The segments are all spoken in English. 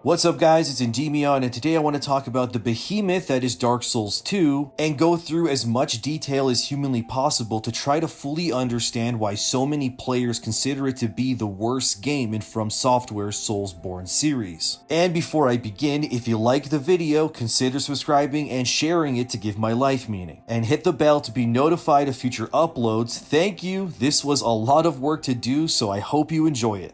What's up guys, it's Endymion, and today I want to talk about the behemoth that is Dark Souls 2 and go through as much detail as humanly possible to try to fully understand why so many players consider it to be the worst game in From Software's Soulsborne series. And before I begin, if you like the video, consider subscribing and sharing it to give my life meaning. And hit the bell to be notified of future uploads. Thank you, this was a lot of work to do, so I hope you enjoy it.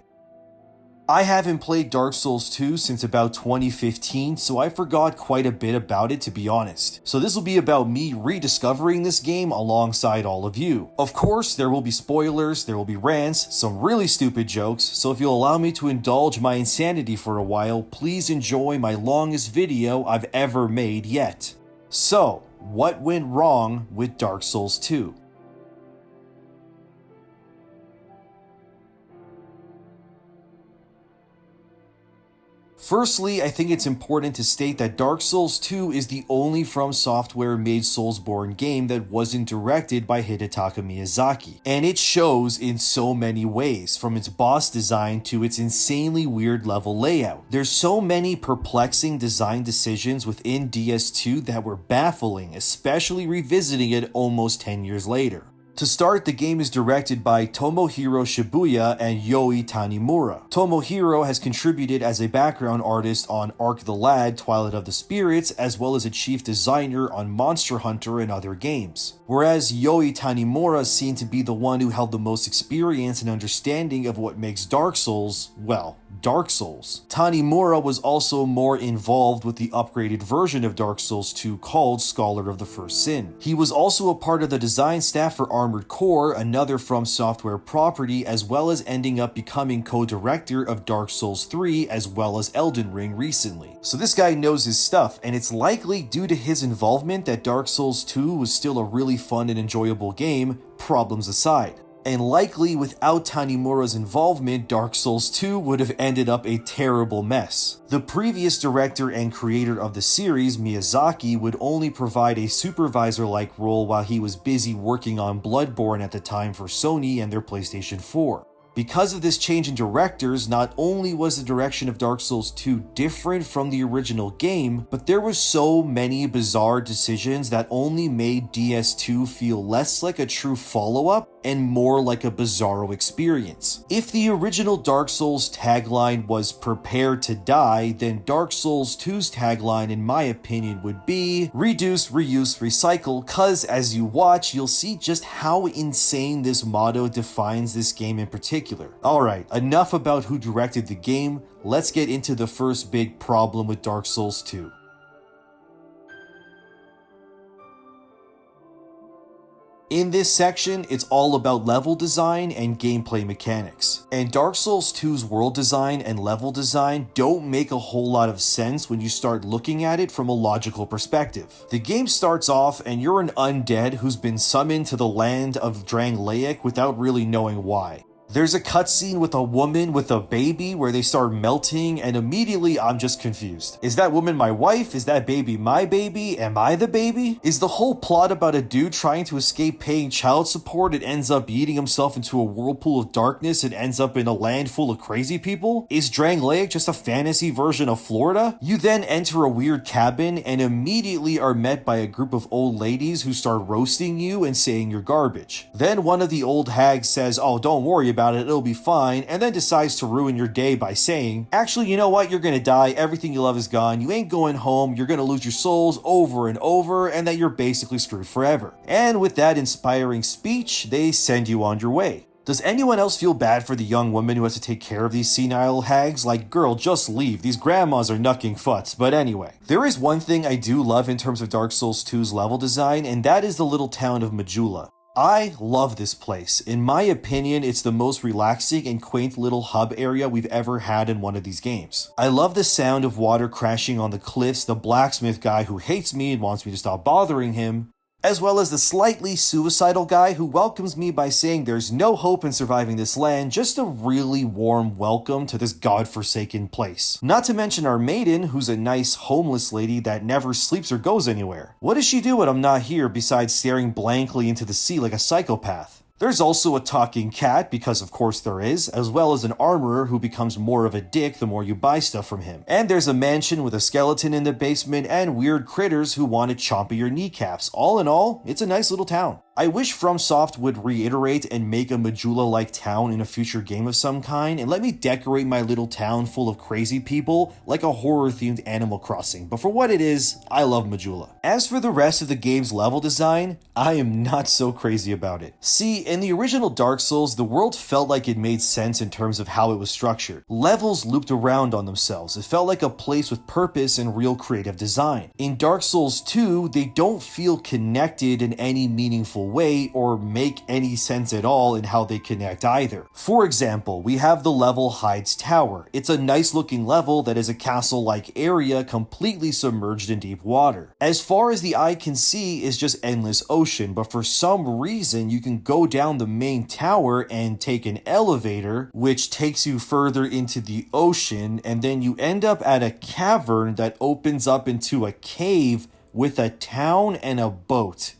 I haven't played Dark Souls 2 since about 2015, so I forgot quite a bit about it, to be honest. So this will be about me rediscovering this game alongside all of you. Of course, there will be spoilers, there will be rants, some really stupid jokes, so if you'll allow me to indulge my insanity for a while, please enjoy my longest video I've ever made yet. So, what went wrong with Dark Souls 2? Firstly, I think it's important to state that Dark Souls 2 is the only From Software made Soulsborne game that wasn't directed by Hidetaka Miyazaki. And it shows in so many ways, from its boss design to its insanely weird level layout. There's so many perplexing design decisions within DS2 that were baffling, especially revisiting it almost 10 years later. To start, the game is directed by Tomohiro Shibuya and Yoi Tanimura. Tomohiro has contributed as a background artist on Ark the Lad, Twilight of the Spirits, as well as a chief designer on Monster Hunter and other games. Whereas Yoi Tanimura is seen to be the one who held the most experience and understanding of what makes Dark Souls, well, Dark Souls. Tanimura was also more involved with the upgraded version of Dark Souls 2 called Scholar of the First Sin. He was also a part of the design staff for Armored Core, another From Software property, as well as ending up becoming co-director of Dark Souls 3 as well as Elden Ring recently. So this guy knows his stuff, and it's likely due to his involvement that Dark Souls 2 was still a really fun and enjoyable game, problems aside. And likely without Tanimura's involvement, Dark Souls 2 would have ended up a terrible mess. The previous director and creator of the series, Miyazaki, would only provide a supervisor-like role while he was busy working on Bloodborne at the time for Sony and their PlayStation 4. Because of this change in directors, not only was the direction of Dark Souls 2 different from the original game, but there were so many bizarre decisions that only made DS2 feel less like a true follow-up and more like a bizarro experience. If the original Dark Souls tagline was "Prepare to Die," then Dark Souls 2's tagline, in my opinion, would be "Reduce, Reuse, Recycle," cause as you watch, you'll see just how insane this motto defines this game in particular. Alright, enough about who directed the game, let's get into the first big problem with Dark Souls 2. In this section, it's all about level design and gameplay mechanics. And Dark Souls 2's world design and level design don't make a whole lot of sense when you start looking at it from a logical perspective. The game starts off and you're an undead who's been summoned to the land of Drangleic without really knowing why. There's a cutscene with a woman with a baby where they start melting, and immediately I'm just confused. Is that woman my wife? Is that baby my baby? Am I the baby? Is the whole plot about a dude trying to escape paying child support and ends up eating himself into a whirlpool of darkness and ends up in a land full of crazy people? Is Drangleic just a fantasy version of Florida? You then enter a weird cabin and immediately are met by a group of old ladies who start roasting you and saying you're garbage. Then one of the old hags says, "Oh, don't worry about it, it'll be fine," and then decides to ruin your day by saying, "Actually, you know what, you're gonna die, everything you love is gone, you ain't going home, you're gonna lose your souls over and over, and that you're basically screwed forever." And with that inspiring speech, they send you on your way. Does anyone else feel bad for the young woman who has to take care of these senile hags? Like, girl, just leave, these grandmas are knucking futs. But anyway, there is one thing I do love in terms of Dark Souls 2's level design, and that is the little town of Majula. I love this place. In my opinion, it's the most relaxing and quaint little hub area we've ever had in one of these games. I love the sound of water crashing on the cliffs, the blacksmith guy who hates me and wants me to stop bothering him, as well as the slightly suicidal guy who welcomes me by saying there's no hope in surviving this land, just a really warm welcome to this godforsaken place. Not to mention our maiden, who's a nice homeless lady that never sleeps or goes anywhere. What does she do when I'm not here besides staring blankly into the sea like a psychopath? There's also a talking cat, because of course there is, as well as an armorer who becomes more of a dick the more you buy stuff from him. And there's a mansion with a skeleton in the basement and weird critters who want to chomp at your kneecaps. All in all, it's a nice little town. I wish FromSoft would reiterate and make a Majula-like town in a future game of some kind, and let me decorate my little town full of crazy people like a horror-themed Animal Crossing. But for what it is, I love Majula. As for the rest of the game's level design, I am not so crazy about it. See, in the original Dark Souls, the world felt like it made sense in terms of how it was structured. Levels looped around on themselves. It felt like a place with purpose and real creative design. In Dark Souls 2, they don't feel connected in any meaningful way or make any sense at all in how they connect either. For example, we have the level Hyde's Tower. It's a nice looking level that is a castle-like area completely submerged in deep water. As far as the eye can see is just endless ocean, but for some reason you can go down the main tower and take an elevator which takes you further into the ocean, and then you end up at a cavern that opens up into a cave with a town and a boat.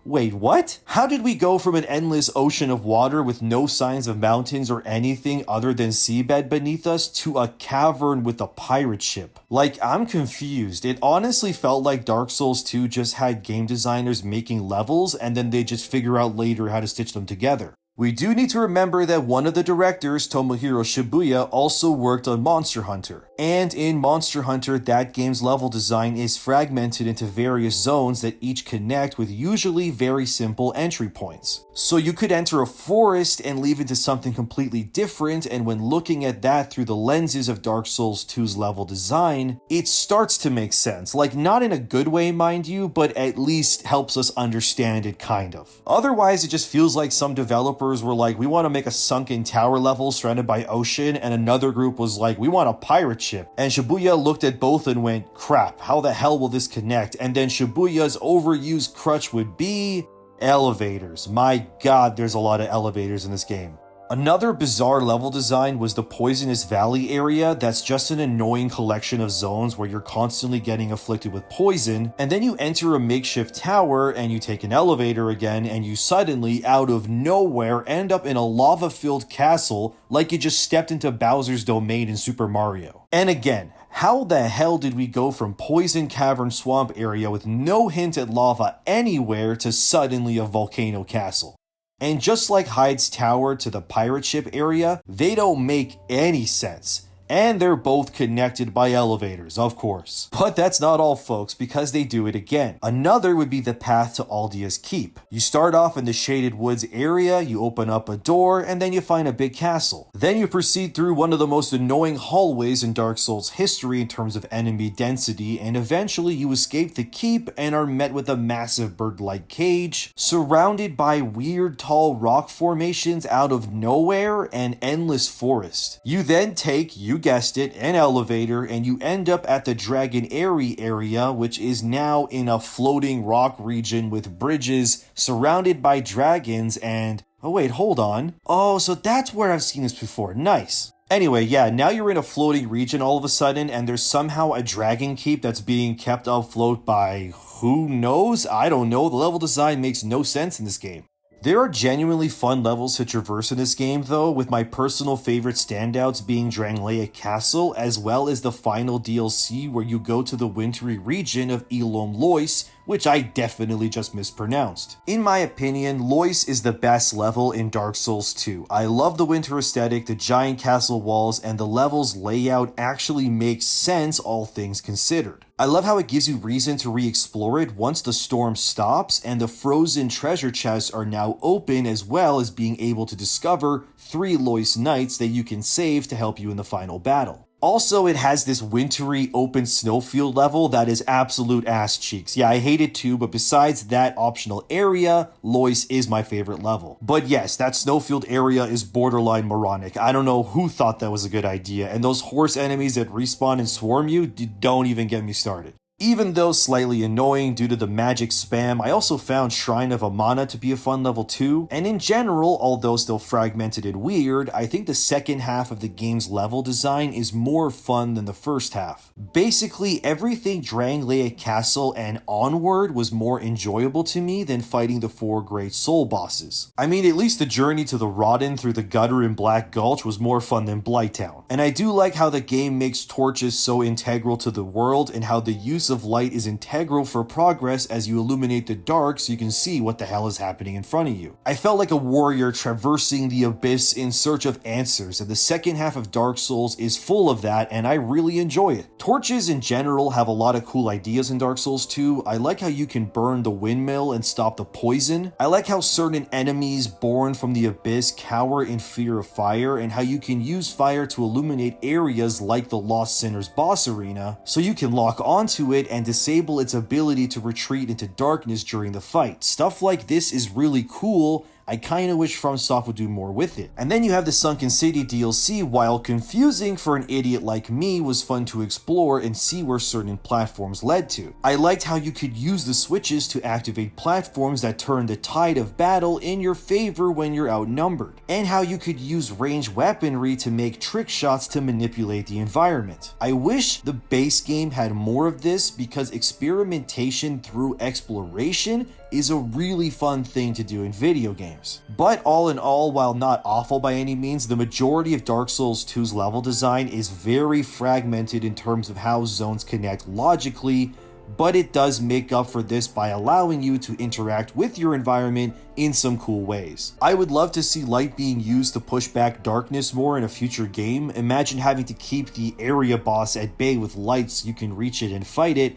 Wait, what? How did we go from an endless ocean of water with no signs of mountains or anything other than seabed beneath us to a cavern with a pirate ship? Like, I'm confused. It honestly felt like Dark Souls 2 just had game designers making levels and then they just figure out later how to stitch them together. We do need to remember that one of the directors, Tomohiro Shibuya, also worked on Monster Hunter. And in Monster Hunter, that game's level design is fragmented into various zones that each connect with usually very simple entry points. So you could enter a forest and leave into something completely different, and when looking at that through the lenses of Dark Souls 2's level design, it starts to make sense. Like, not in a good way, mind you, but at least helps us understand it kind of. Otherwise, it just feels like some developers were like, we want to make a sunken tower level surrounded by ocean, and another group was like, we want a pirate ship. And Shibuya looked at both and went, crap, how the hell will this connect? And then Shibuya's overused crutch would be elevators. My god, there's a lot of elevators in this game. Another bizarre level design was the Poisonous Valley area. That's just an annoying collection of zones where you're constantly getting afflicted with poison, and then you enter a makeshift tower and you take an elevator again, and you suddenly, out of nowhere, end up in a lava-filled castle like you just stepped into Bowser's domain in Super Mario. And again, how the hell did we go from Poison Cavern Swamp area with no hint at lava anywhere to suddenly a volcano castle? And just like Hyde's Tower to the pirate ship area, they don't make any sense. And they're both connected by elevators, of course. But that's not all, folks, because they do it again. Another would be the path to Aldia's Keep. You start off in the Shaded Woods area, you open up a door, and then you find a big castle. Then you proceed through one of the most annoying hallways in Dark Souls history in terms of enemy density, and eventually you escape the keep and are met with a massive bird-like cage, surrounded by weird tall rock formations out of nowhere and endless forest. You then take, you guessed it, an elevator, and you end up at the Dragon Airy area, which is now in a floating rock region with bridges surrounded by dragons and... oh wait, hold on. Oh, so that's where I've seen this before. Nice. Anyway, yeah, now you're in a floating region all of a sudden, and there's somehow a dragon keep that's being kept afloat by... who knows? I don't know. The level design makes no sense in this game. There are genuinely fun levels to traverse in this game though, with my personal favorite standouts being Drangleic Castle, as well as the final DLC where you go to the wintry region of Elom Lois, which I definitely just mispronounced. In my opinion, Lois is the best level in Dark Souls 2. I love the winter aesthetic, the giant castle walls, and the level's layout actually makes sense all things considered. I love how it gives you reason to re-explore it once the storm stops, and the frozen treasure chests are now open, as well as being able to discover 3 Lois Knights that you can save to help you in the final battle. Also, it has this wintry open snowfield level that is absolute ass cheeks. Yeah, I hate it too, but besides that optional area, Lois is my favorite level. But yes, that snowfield area is borderline moronic. I don't know who thought that was a good idea, and those horse enemies that respawn and swarm you, don't even get me started. Even though slightly annoying due to the magic spam, I also found Shrine of Amana to be a fun level too, and in general, although still fragmented and weird, I think the second half of the game's level design is more fun than the first half. Basically, everything Drangleic Castle and onward was more enjoyable to me than fighting the 4 great soul bosses. I mean, at least the journey to the Rodden through the gutter in Black Gulch was more fun than Blighttown. And I do like how the game makes torches so integral to the world, and how the use of light is integral for progress as you illuminate the dark so you can see what the hell is happening in front of you. I felt like a warrior traversing the abyss in search of answers, and the second half of Dark Souls is full of that, and I really enjoy it. Torches in general have a lot of cool ideas in Dark Souls 2. I like how you can burn the windmill and stop the poison. I like how certain enemies born from the abyss cower in fear of fire, and how you can use fire to illuminate areas like the Lost Sinners boss arena, so you can lock onto it and disable its ability to retreat into darkness during the fight. Stuff like this is really cool. I kinda wish FromSoft would do more with it. And then you have the Sunken City DLC. While confusing for an idiot like me, was fun to explore and see where certain platforms led to. I liked how you could use the switches to activate platforms that turn the tide of battle in your favor when you're outnumbered, and how you could use ranged weaponry to make trick shots to manipulate the environment. I wish the base game had more of this, because experimentation through exploration is a really fun thing to do in video games. But all in all, while not awful by any means, the majority of Dark Souls 2's level design is very fragmented in terms of how zones connect logically, but it does make up for this by allowing you to interact with your environment in some cool ways. I would love to see light being used to push back darkness more in a future game. Imagine having to keep the area boss at bay with lights so you can reach it and fight it,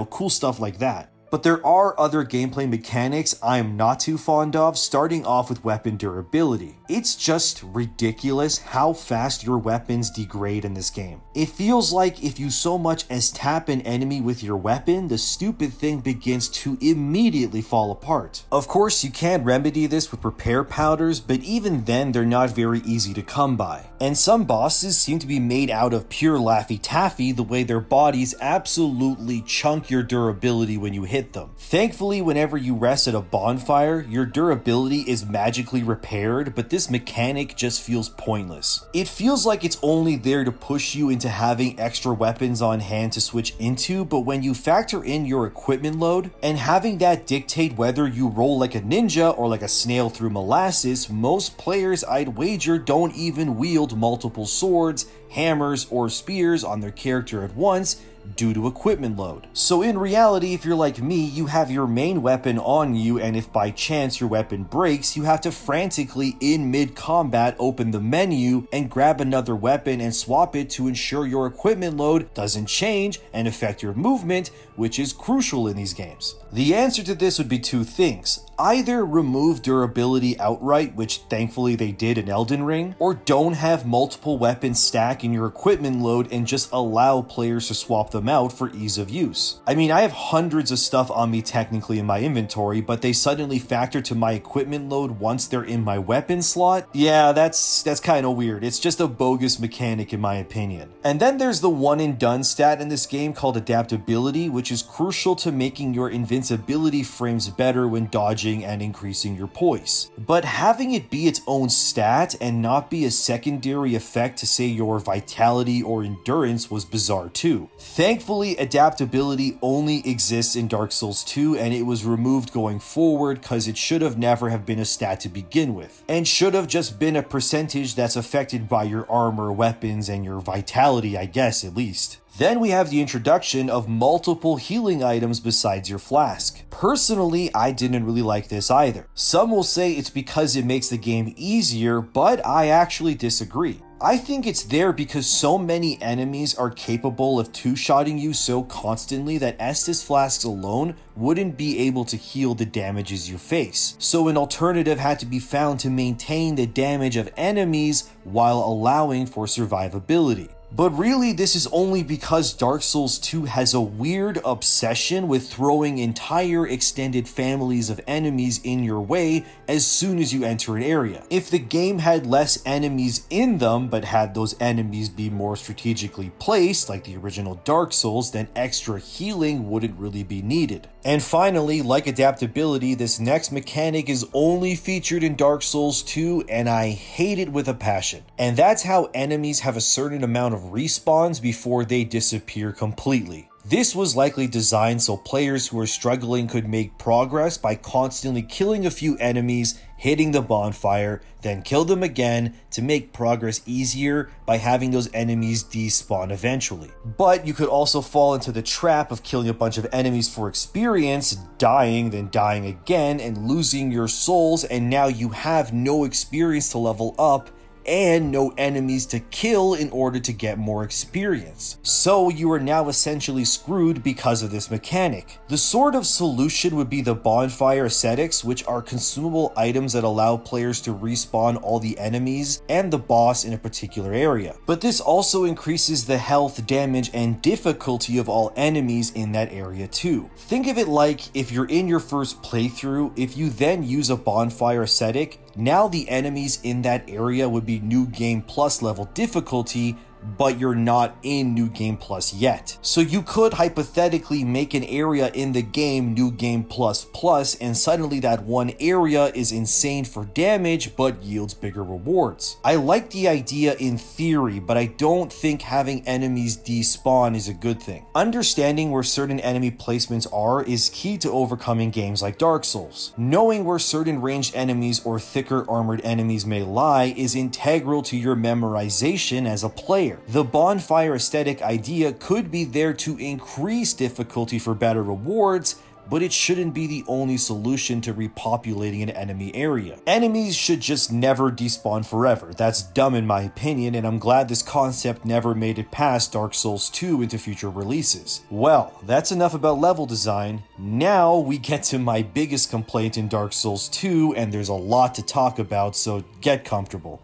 cool stuff like that. But there are other gameplay mechanics I am not too fond of, starting off with weapon durability. It's just ridiculous how fast your weapons degrade in this game. It feels like if you so much as tap an enemy with your weapon, the stupid thing begins to immediately fall apart. Of course, you can remedy this with repair powders, but even then they're not very easy to come by. And some bosses seem to be made out of pure Laffy Taffy, the way their bodies absolutely chunk your durability when you hit them. Thankfully, whenever you rest at a bonfire, your durability is magically repaired, but this mechanic just feels pointless. It feels like it's only there to push you into having extra weapons on hand to switch into, but when you factor in your equipment load, and having that dictate whether you roll like a ninja or like a snail through molasses, most players, I'd wager, don't even wield multiple swords, hammers, or spears on their character at once, due to equipment load. So in reality, if you're like me, you have your main weapon on you, and if by chance your weapon breaks, you have to frantically in mid-combat open the menu and grab another weapon and swap it to ensure your equipment load doesn't change and affect your movement, which is crucial in these games. The answer to this would be two things. Either remove durability outright, which thankfully they did in Elden Ring, or don't have multiple weapons stack in your equipment load and just allow players to swap them out for ease of use. I mean, I have hundreds of stuff on me technically in my inventory, but they suddenly factor to my equipment load once they're in my weapon slot. Yeah, that's kind of weird. It's just a bogus mechanic in my opinion. And then there's the one and done stat in this game called adaptability, which is crucial to making your invincibility frames better when dodging and increasing your poise. But having it be its own stat and not be a secondary effect to say your vitality or endurance was bizarre too. Thankfully, adaptability only exists in Dark Souls 2, and it was removed going forward because it should have never have been a stat to begin with, and should have just been a percentage that's affected by your armor, weapons, and your vitality, I guess, at least. Then we have the introduction of multiple healing items besides your flask. Personally, I didn't really like this either. Some will say it's because it makes the game easier, but I actually disagree. I think it's there because so many enemies are capable of two-shotting you so constantly that Estus flasks alone wouldn't be able to heal the damages you face. So an alternative had to be found to maintain the damage of enemies while allowing for survivability. But really, this is only because Dark Souls 2 has a weird obsession with throwing entire extended families of enemies in your way as soon as you enter an area. If the game had less enemies in them, but had those enemies be more strategically placed, like the original Dark Souls, then extra healing wouldn't really be needed. And finally, like adaptability, this next mechanic is only featured in Dark Souls 2, and I hate it with a passion. And that's how enemies have a certain amount of respawns before they disappear completely. This was likely designed so players who are struggling could make progress by constantly killing a few enemies, hitting the bonfire, then kill them again to make progress easier by having those enemies despawn eventually. But you could also fall into the trap of killing a bunch of enemies for experience, dying, then dying again, and losing your souls, and now you have no experience to level up and no enemies to kill in order to get more experience. So you are now essentially screwed because of this mechanic. The sort of solution would be the bonfire ascetics, which are consumable items that allow players to respawn all the enemies and the boss in a particular area. But this also increases the health, damage, and difficulty of all enemies in that area too. Think of it like if you're in your first playthrough, if you then use a bonfire ascetic, now the enemies in that area would be New Game Plus level difficulty, but you're not in New Game Plus yet. So you could hypothetically make an area in the game New Game Plus Plus, and suddenly that one area is insane for damage but yields bigger rewards. I like the idea in theory, but I don't think having enemies despawn is a good thing. Understanding where certain enemy placements are is key to overcoming games like Dark Souls. Knowing where certain ranged enemies or thicker armored enemies may lie is integral to your memorization as a player. The bonfire aesthetic idea could be there to increase difficulty for better rewards, but it shouldn't be the only solution to repopulating an enemy area. Enemies should just never despawn forever. That's dumb in my opinion, and I'm glad this concept never made it past Dark Souls 2 into future releases. Well, that's enough about level design. Now we get to my biggest complaint in Dark Souls 2, and there's a lot to talk about, so get comfortable.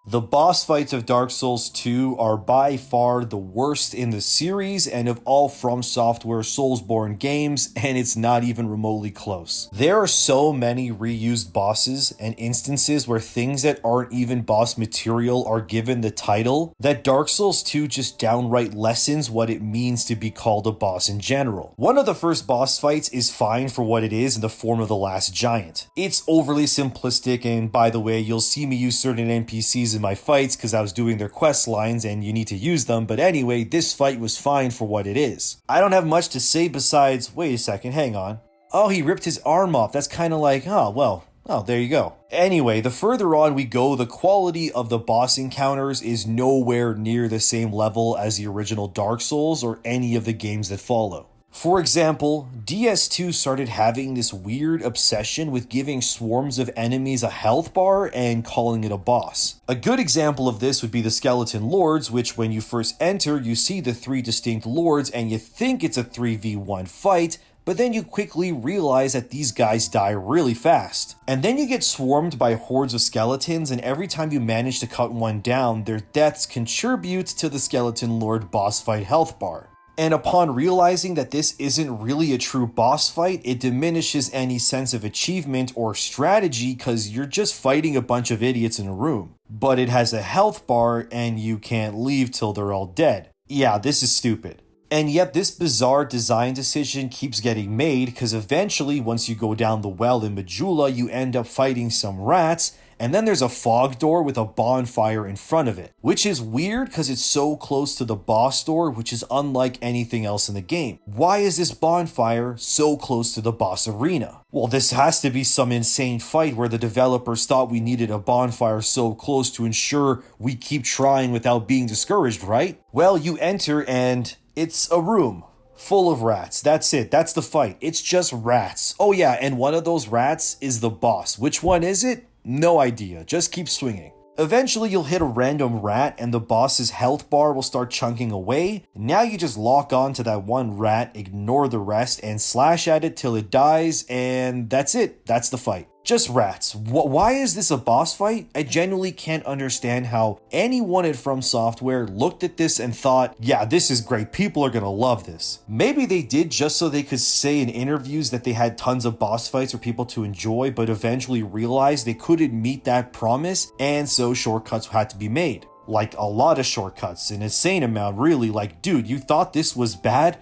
The boss fights of Dark Souls 2 are by far the worst in the series and of all From Software Soulsborne games, and it's not even remotely close. There are so many reused bosses and instances where things that aren't even boss material are given the title that Dark Souls 2 just downright lessens what it means to be called a boss in general. One of the first boss fights is fine for what it is in the form of the Last Giant. It's overly simplistic, and by the way, you'll see me use certain NPCs in my fights because I was doing their quest lines and you need to use them, but anyway, this fight was fine for what it is. I don't have much to say besides, wait a second, hang on. Oh, he ripped his arm off. That's kind of like, oh, there you go. Anyway, the further on we go, the quality of the boss encounters is nowhere near the same level as the original Dark Souls or any of the games that follow. For example, DS2 started having this weird obsession with giving swarms of enemies a health bar and calling it a boss. A good example of this would be the Skeleton Lords, which when you first enter, you see the 3 distinct lords and you think it's a 3v1 fight, but then you quickly realize that these guys die really fast. And then you get swarmed by hordes of skeletons, and every time you manage to cut one down, their deaths contribute to the Skeleton Lord boss fight health bar. And upon realizing that this isn't really a true boss fight, it diminishes any sense of achievement or strategy because you're just fighting a bunch of idiots in a room. But it has a health bar and you can't leave till they're all dead. Yeah, this is stupid. And yet this bizarre design decision keeps getting made because eventually once you go down the well in Majula, you end up fighting some rats, and then there's a fog door with a bonfire in front of it, which is weird because it's so close to the boss door, which is unlike anything else in the game. Why is this bonfire so close to the boss arena? Well, this has to be some insane fight where the developers thought we needed a bonfire so close to ensure we keep trying without being discouraged, right? Well, you enter and it's a room full of rats. That's it. That's the fight. It's just rats. Oh yeah, and one of those rats is the boss. Which one is it? No idea. Just keep swinging. Eventually you'll hit a random rat and the boss's health bar will start chunking away. Now you just lock on to that one rat, ignore the rest, and slash at it till it dies, and that's it. That's the fight. Just rats. Why is this a boss fight? I genuinely can't understand how anyone at From Software looked at this and thought, yeah, this is great, people are gonna love this. Maybe they did just so they could say in interviews that they had tons of boss fights for people to enjoy, but eventually realized they couldn't meet that promise, and so shortcuts had to be made. Like a lot of shortcuts, an insane amount, really. Like, dude, you thought this was bad?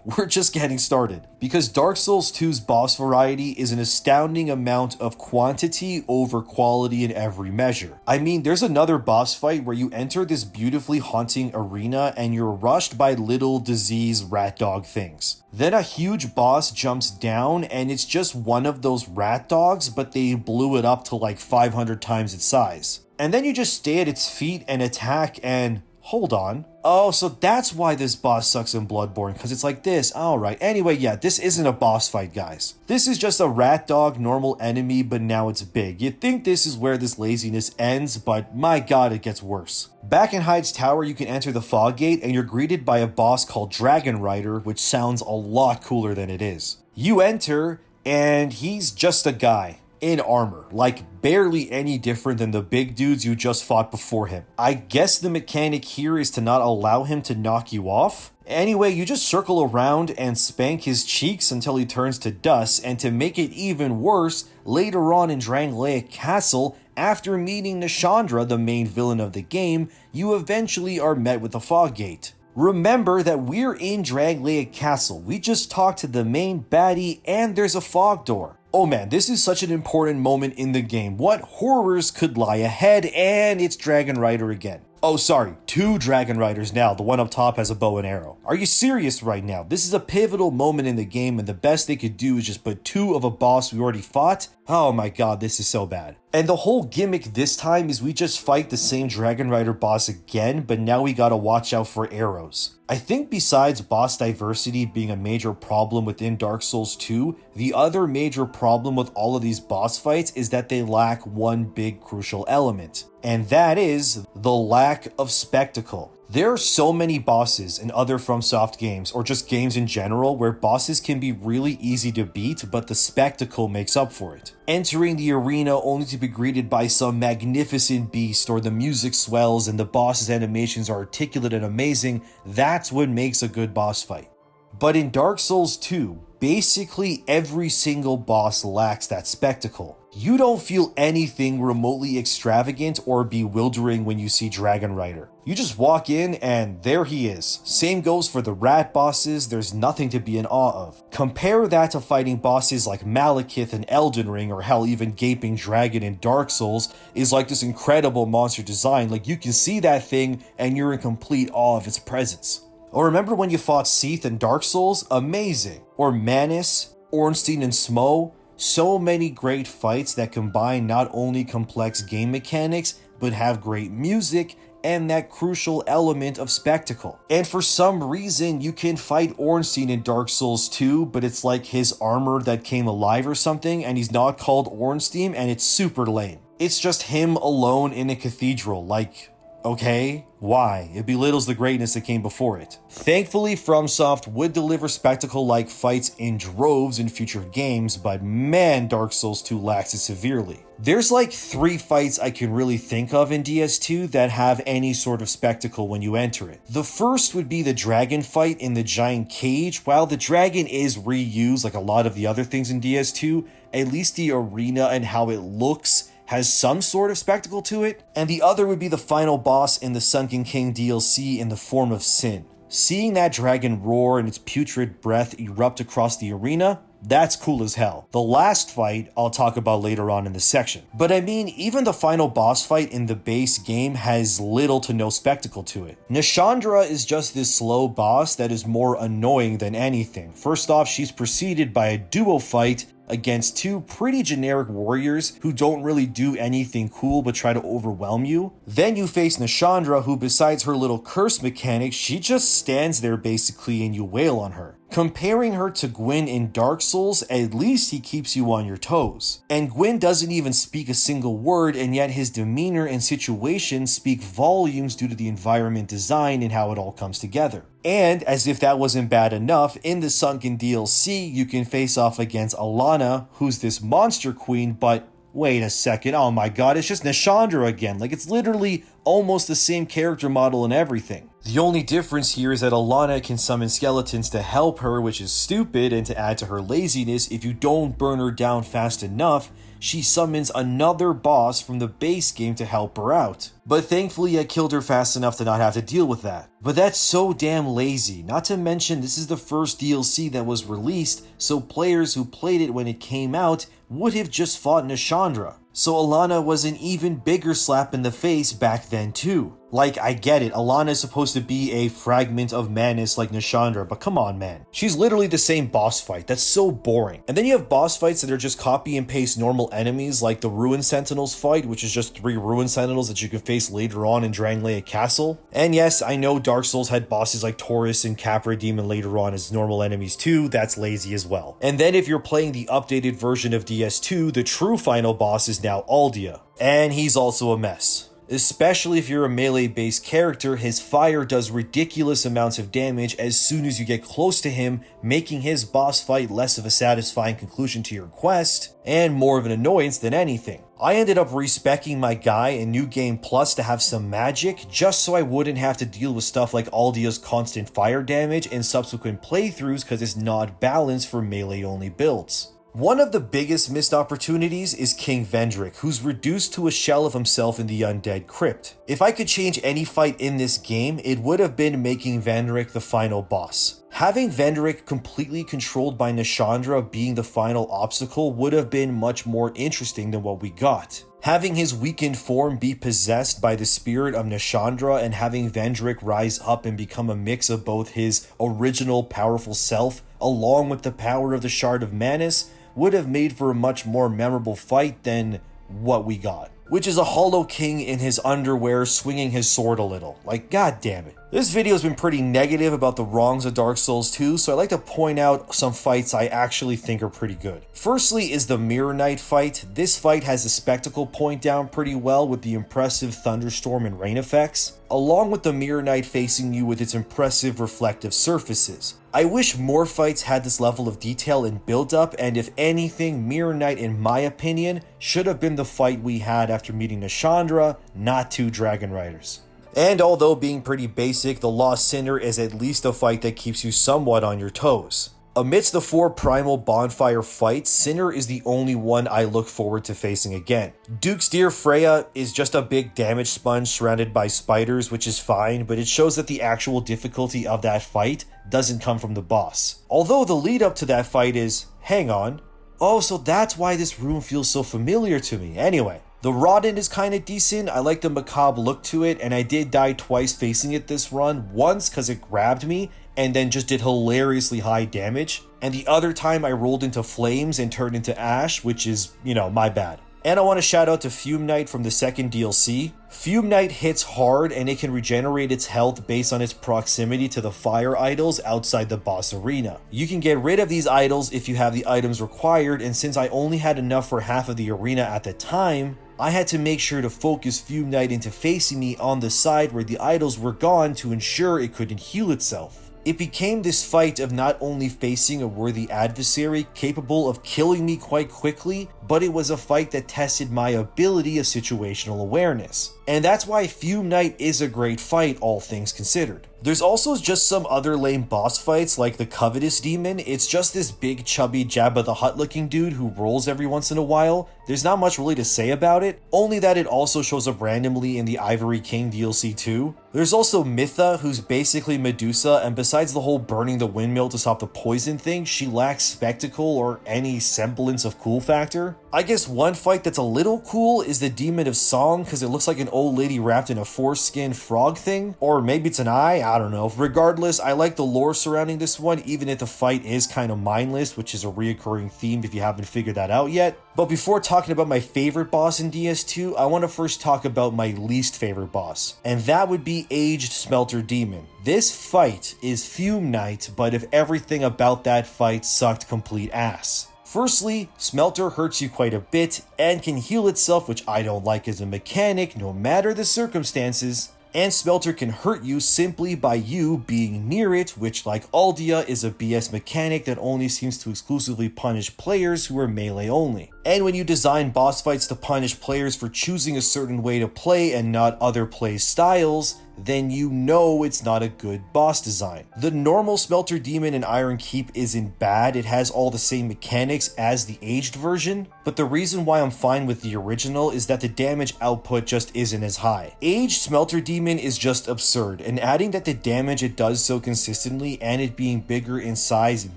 We're just getting started. Because Dark Souls 2's boss variety is an astounding amount of quantity over quality in every measure. I mean, there's another boss fight where you enter this beautifully haunting arena and you're rushed by little disease rat dog things. Then a huge boss jumps down and it's just one of those rat dogs, but they blew it up to like 500 times its size. And then you just stay at its feet and attack and hold on. Oh, so that's why this boss sucks in Bloodborne, because it's like this. Alright, anyway, yeah, this isn't a boss fight, guys. This is just a rat dog normal enemy, but now it's big. You'd think this is where this laziness ends, but my god, it gets worse. Back in Hyde's Tower, you can enter the Fog Gate, and you're greeted by a boss called Dragon Rider, which sounds a lot cooler than it is. You enter, and he's just a guy. In armor, like barely any different than the big dudes you just fought before him. I guess the mechanic here is to not allow him to knock you off. Anyway, you just circle around and spank his cheeks until he turns to dust, and to make it even worse, later on in Drangleic Castle, after meeting Nashandra, the main villain of the game, you eventually are met with the Fog Gate. Remember that we're in Drangleic Castle. We just talked to the main baddie and there's a fog door. Oh man, this is such an important moment in the game. What horrors could lie ahead? And it's Dragon Rider again. Oh sorry, 2 Dragon Riders now. The one up top has a bow and arrow. Are you serious right now? This is a pivotal moment in the game and the best they could do is just put 2 of a boss we already fought? Oh my god, this is so bad. And the whole gimmick this time is we just fight the same Dragon Rider boss again, but now we gotta watch out for arrows. I think besides boss diversity being a major problem within Dark Souls 2, the other major problem with all of these boss fights is that they lack one big crucial element. And that is the lack of spectacle. There are so many bosses in other FromSoft games, or just games in general, where bosses can be really easy to beat, but the spectacle makes up for it. Entering the arena only to be greeted by some magnificent beast, or the music swells and the boss's animations are articulate and amazing, that's what makes a good boss fight. But in Dark Souls 2, basically every single boss lacks that spectacle. You don't feel anything remotely extravagant or bewildering when you see Dragon Rider. You just walk in and there he is. Same goes for the rat bosses, there's nothing to be in awe of. Compare that to fighting bosses like Malekith in Elden Ring, or hell, even Gaping Dragon in Dark Souls is like this incredible monster design. Like you can see that thing and you're in complete awe of its presence. Or remember when you fought Seath in Dark Souls? Amazing. Or Manus, Ornstein and Smo? So many great fights that combine not only complex game mechanics, but have great music and that crucial element of spectacle. And for some reason, you can fight Ornstein in Dark Souls 2, but it's like his armor that came alive or something, and he's not called Ornstein, and it's super lame. It's just him alone in a cathedral, like... okay, why? It belittles the greatness that came before it. Thankfully, FromSoft would deliver spectacle-like fights in droves in future games, but man, Dark Souls 2 lacks it severely. There's like 3 fights I can really think of in DS2 that have any sort of spectacle when you enter it. The first would be the dragon fight in the giant cage. While the dragon is reused like a lot of the other things in DS2, at least the arena and how it looks has some sort of spectacle to it. And the other would be the final boss in the Sunken King DLC in the form of Sin. Seeing that dragon roar and its putrid breath erupt across the arena, that's cool as hell. The last fight I'll talk about later on in this section. But I mean, even the final boss fight in the base game has little to no spectacle to it. Nashandra is just this slow boss that is more annoying than anything. First off, she's preceded by a duo fight against 2 pretty generic warriors who don't really do anything cool but try to overwhelm you. Then you face Nashandra, who besides her little curse mechanic, she just stands there basically and you wail on her. Comparing her to Gwyn in Dark Souls, at least he keeps you on your toes. And Gwyn doesn't even speak a single word, and yet his demeanor and situation speak volumes due to the environment design and how it all comes together. And, as if that wasn't bad enough, in the Sunken DLC, you can face off against Alana, who's this monster queen, but wait a second, oh my god, it's just Nashandra again. Like, it's literally almost the same character model and everything. The only difference here is that Alana can summon skeletons to help her, which is stupid, and to add to her laziness, if you don't burn her down fast enough, she summons another boss from the base game to help her out. But thankfully I killed her fast enough to not have to deal with that. But that's so damn lazy, not to mention this is the first DLC that was released, so players who played it when it came out would have just fought Nashandra. So Alana was an even bigger slap in the face back then too. Like, I get it, Alana is supposed to be a fragment of Manus like Nashandra, but come on, man. She's literally the same boss fight. That's so boring. And then you have boss fights that are just copy and paste normal enemies, like the Ruin Sentinels fight, which is just 3 Ruin Sentinels that you can face later on in Drangleic Castle. And yes, I know Dark Souls had bosses like Taurus and Capra Demon later on as normal enemies too. That's lazy as well. And then if you're playing the updated version of DS2, the true final boss is now Aldia. And he's also a mess. Especially if you're a melee-based character, his fire does ridiculous amounts of damage as soon as you get close to him, making his boss fight less of a satisfying conclusion to your quest, and more of an annoyance than anything. I ended up respecking my guy in New Game Plus to have some magic, just so I wouldn't have to deal with stuff like Aldia's constant fire damage in subsequent playthroughs because it's not balanced for melee-only builds. One of the biggest missed opportunities is King Vendrick, who's reduced to a shell of himself in the Undead Crypt. If I could change any fight in this game, it would have been making Vendrick the final boss. Having Vendrick completely controlled by Nashandra being the final obstacle would have been much more interesting than what we got. Having his weakened form be possessed by the spirit of Nashandra and having Vendrick rise up and become a mix of both his original powerful self along with the power of the Shard of Manus would have made for a much more memorable fight than what we got. Which is a Hollow King in his underwear swinging his sword a little. Like, god damn it. This video has been pretty negative about the wrongs of Dark Souls 2, so I'd like to point out some fights I actually think are pretty good. Firstly is the Mirror Knight fight. This fight has the spectacle point down pretty well with the impressive thunderstorm and rain effects, along with the Mirror Knight facing you with its impressive reflective surfaces. I wish more fights had this level of detail and build-up, and if anything, Mirror Knight, in my opinion, should have been the fight we had after meeting Nashandra, not 2 Dragon Riders. And although being pretty basic, the Lost Sinner is at least a fight that keeps you somewhat on your toes. Amidst the 4 primal bonfire fights, Sinner is the only one I look forward to facing again. Duke's dear Freya is just a big damage sponge surrounded by spiders, which is fine, but it shows that the actual difficulty of that fight doesn't come from the boss. Although the lead up to that fight is, hang on, oh, so that's why this room feels so familiar to me. Anyway, the Rodent is kinda decent. I like the macabre look to it, and I did die twice facing it this run. Once because it grabbed me, and then just did hilariously high damage. And the other time I rolled into flames and turned into ash, which is, my bad. And I want to shout out to Fume Knight from the second DLC. Fume Knight hits hard and it can regenerate its health based on its proximity to the fire idols outside the boss arena. You can get rid of these idols if you have the items required, and since I only had enough for half of the arena at the time, I had to make sure to focus Fume Knight into facing me on the side where the idols were gone to ensure it couldn't heal itself. It became this fight of not only facing a worthy adversary capable of killing me quite quickly, but it was a fight that tested my ability of situational awareness. And that's why Fume Knight is a great fight, all things considered. There's also just some other lame boss fights like the Covetous Demon. It's just this big chubby Jabba the Hutt looking dude who rolls every once in a while. There's not much really to say about it, only that it also shows up randomly in the Ivory King DLC too. There's also Mytha, who's basically Medusa, and besides the whole burning the windmill to stop the poison thing, she lacks spectacle or any semblance of cool factor. I guess one fight that's a little cool is the Demon of Song, because it looks like an old lady wrapped in a foreskin frog thing, or maybe it's an eye, I don't know. Regardless, I like the lore surrounding this one, even if the fight is kind of mindless, which is a reoccurring theme if you haven't figured that out yet. But before talking about my favorite boss in DS2, I want to first talk about my least favorite boss, and that would be Aged Smelter Demon. This fight is Fume Knight, but if everything about that fight sucked complete ass. Firstly, Smelter hurts you quite a bit and can heal itself, which I don't like as a mechanic no matter the circumstances. And Smelter can hurt you simply by you being near it, which like Aldia is a BS mechanic that only seems to exclusively punish players who are melee only. And when you design boss fights to punish players for choosing a certain way to play and not other play styles, then you know it's not a good boss design. The normal Smelter Demon in Iron Keep isn't bad, it has all the same mechanics as the aged version, but the reason why I'm fine with the original is that the damage output just isn't as high. Aged Smelter Demon is just absurd, and adding that the damage it does so consistently and it being bigger in size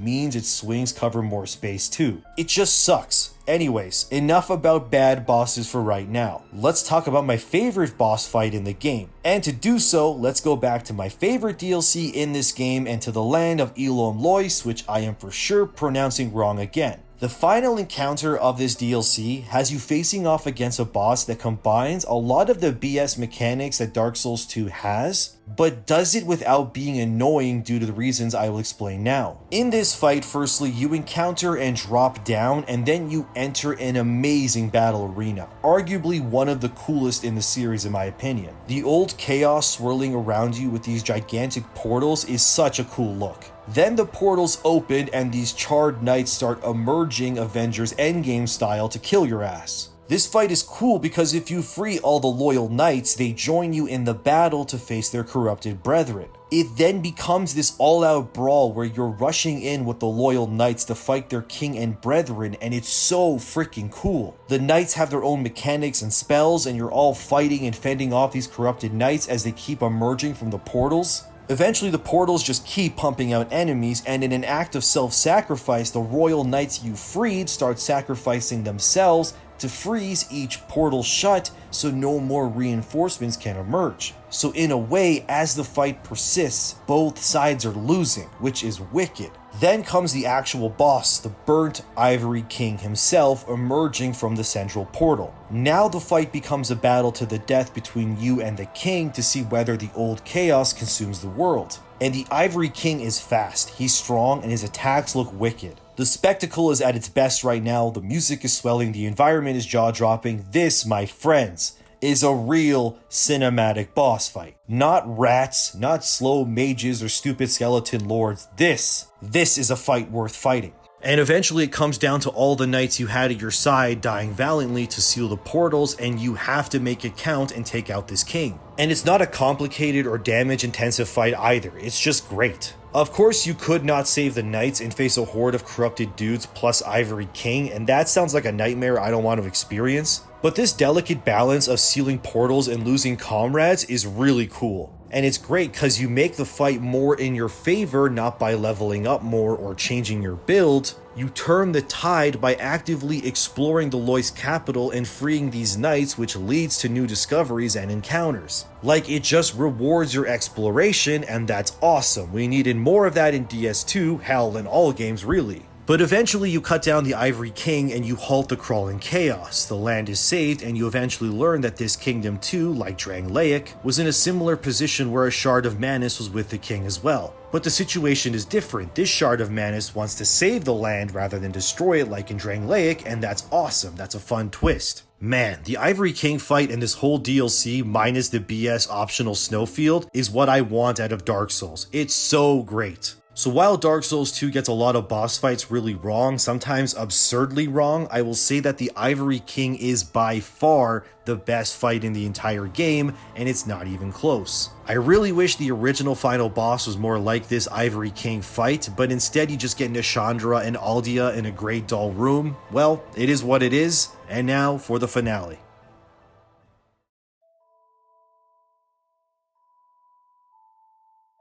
means its swings cover more space too. It just sucks. Anyways, enough about bad bosses for right now. Let's talk about my favorite boss fight in the game. And to do so, let's go back to my favorite DLC in this game and to the land of Elom Lois, which I am for sure pronouncing wrong again. The final encounter of this DLC has you facing off against a boss that combines a lot of the BS mechanics that Dark Souls 2 has, but does it without being annoying due to the reasons I will explain now. In this fight, firstly, you encounter and drop down, and then you enter an amazing battle arena, arguably one of the coolest in the series in my opinion. The old chaos swirling around you with these gigantic portals is such a cool look. Then the portals open and these charred knights start emerging Avengers Endgame style to kill your ass. This fight is cool because if you free all the loyal knights, they join you in the battle to face their corrupted brethren. It then becomes this all-out brawl where you're rushing in with the loyal knights to fight their king and brethren, and it's so freaking cool. The knights have their own mechanics and spells, and you're all fighting and fending off these corrupted knights as they keep emerging from the portals. Eventually the portals just keep pumping out enemies, and in an act of self-sacrifice, the royal knights you freed start sacrificing themselves to freeze each portal shut so no more reinforcements can emerge. So in a way, as the fight persists, both sides are losing, which is wicked. Then comes the actual boss, the burnt Ivory King himself, emerging from the central portal. Now the fight becomes a battle to the death between you and the king to see whether the old chaos consumes the world. And the Ivory King is fast, he's strong, and his attacks look wicked. The spectacle is at its best right now, the music is swelling, the environment is jaw-dropping. This, my friends, is a real cinematic boss fight. Not rats, not slow mages or stupid skeleton lords. This is a fight worth fighting. And eventually it comes down to all the knights you had at your side dying valiantly to seal the portals, and you have to make it count and take out this king. And it's not a complicated or damage-intensive fight either, it's just great. Of course, you could not save the knights and face a horde of corrupted dudes plus Ivory King, and that sounds like a nightmare I don't want to experience. But this delicate balance of sealing portals and losing comrades is really cool. And it's great because you make the fight more in your favor, not by leveling up more or changing your build. You turn the tide by actively exploring the Lois capital and freeing these knights, which leads to new discoveries and encounters. Like, it just rewards your exploration, and that's awesome. We needed more of that in DS2, hell, in all games really. But eventually you cut down the Ivory King and you halt the crawling chaos. The land is saved, and you eventually learn that this kingdom too, like Drangleic, was in a similar position where a Shard of Manus was with the king as well. But the situation is different. This Shard of Manus wants to save the land rather than destroy it like in Drangleic, and that's awesome. That's a fun twist. Man, the Ivory King fight and this whole DLC minus the BS optional snowfield is what I want out of Dark Souls. It's so great. So while Dark Souls 2 gets a lot of boss fights really wrong, sometimes absurdly wrong, I will say that the Ivory King is by far the best fight in the entire game, and it's not even close. I really wish the original final boss was more like this Ivory King fight, but instead you just get Nishandra and Aldia in a great dull room. Well, it is what it is, and now for the finale.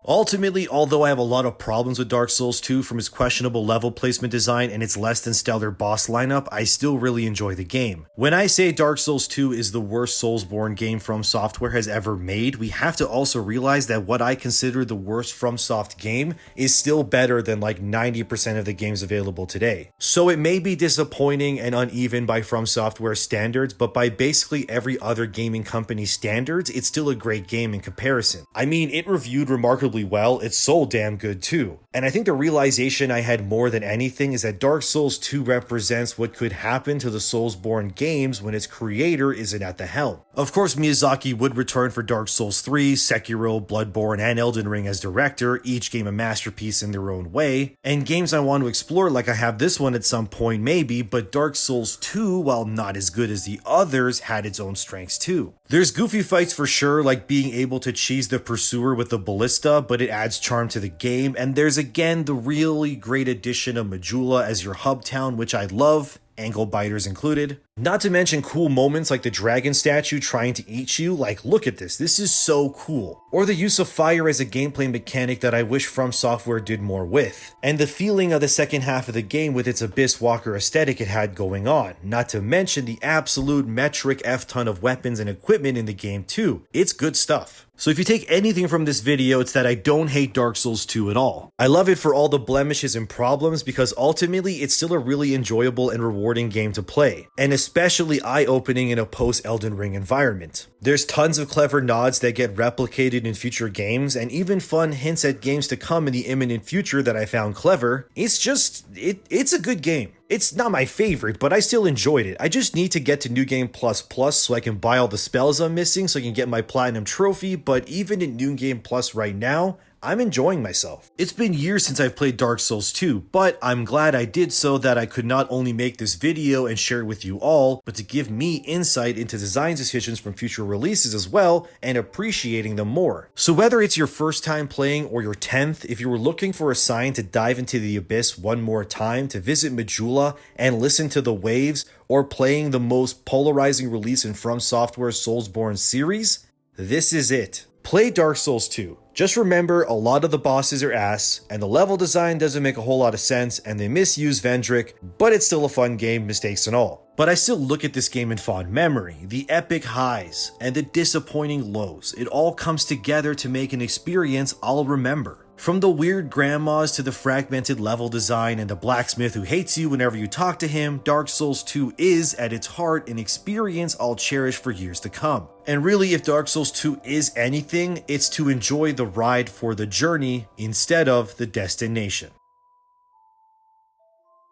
Ultimately, although I have a lot of problems with Dark Souls 2 from its questionable level placement design and its less than stellar boss lineup, I still really enjoy the game. When I say Dark Souls 2 is the worst Soulsborne game From Software has ever made, we have to also realize that what I consider the worst FromSoft game is still better than like 90% of the games available today. So it may be disappointing and uneven by From Software standards, but by basically every other gaming company's standards, it's still a great game in comparison. I mean, it reviewed remarkably well, it's sold damn good too. And I think the realization I had more than anything is that Dark Souls 2 represents what could happen to the Soulsborne games when its creator isn't at the helm. Of course, Miyazaki would return for Dark Souls 3, Sekiro, Bloodborne, and Elden Ring as director, each game a masterpiece in their own way, and games I want to explore like I have this one at some point maybe, but Dark Souls 2, while not as good as the others, had its own strengths too. There's goofy fights for sure, like being able to cheese the pursuer with the ballista, but it adds charm to the game, and there's again the really great addition of Majula as your hub town, which I love, ankle biters included. Not to mention cool moments like the dragon statue trying to eat you, like look at this is so cool. Or the use of fire as a gameplay mechanic that I wish From Software did more with. And the feeling of the second half of the game with its Abyss Walker aesthetic it had going on. Not to mention the absolute metric F-ton of weapons and equipment in the game too. It's good stuff. So if you take anything from this video, it's that I don't hate Dark Souls 2 at all. I love it for all the blemishes and problems because ultimately it's still a really enjoyable and rewarding game to play, and especially eye-opening in a post-Elden Ring environment. There's tons of clever nods that get replicated in future games, and even fun hints at games to come in the imminent future that I found clever. It's a good game. It's not my favorite, but I still enjoyed it. I just need to get to New Game Plus Plus so I can buy all the spells I'm missing so I can get my Platinum Trophy, but even in New Game Plus right now, I'm enjoying myself. It's been years since I've played Dark Souls 2, but I'm glad I did so that I could not only make this video and share it with you all, but to give me insight into design decisions from future releases as well, and appreciating them more. So whether it's your first time playing or your 10th, if you were looking for a sign to dive into the abyss one more time, to visit Majula and listen to the waves, or playing the most polarizing release in From Software's Soulsborne series, this is it. Play Dark Souls 2. Just remember, a lot of the bosses are ass, and the level design doesn't make a whole lot of sense, and they misuse Vendrick, but it's still a fun game, mistakes and all. But I still look at this game in fond memory. The epic highs and the disappointing lows. It all comes together to make an experience I'll remember. From the weird grandmas to the fragmented level design and the blacksmith who hates you whenever you talk to him, Dark Souls 2 is, at its heart, an experience I'll cherish for years to come. And really, if Dark Souls 2 is anything, it's to enjoy the ride for the journey instead of the destination.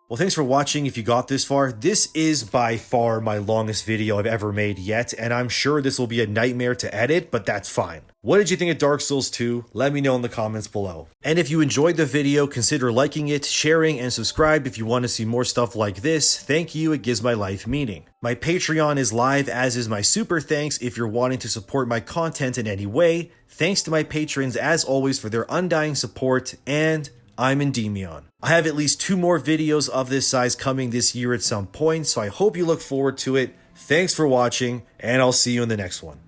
Well, thanks for watching if you got this far. This is by far my longest video I've ever made yet, and I'm sure this will be a nightmare to edit, but that's fine. What did you think of Dark Souls 2? Let me know in the comments below. And if you enjoyed the video, consider liking it, sharing, and subscribe if you want to see more stuff like this. Thank you, it gives my life meaning. My Patreon is live, as is my super thanks if you're wanting to support my content in any way. Thanks to my patrons as always for their undying support, and I'm Endymion. I have at least 2 more videos of this size coming this year at some point, so I hope you look forward to it. Thanks for watching, and I'll see you in the next one.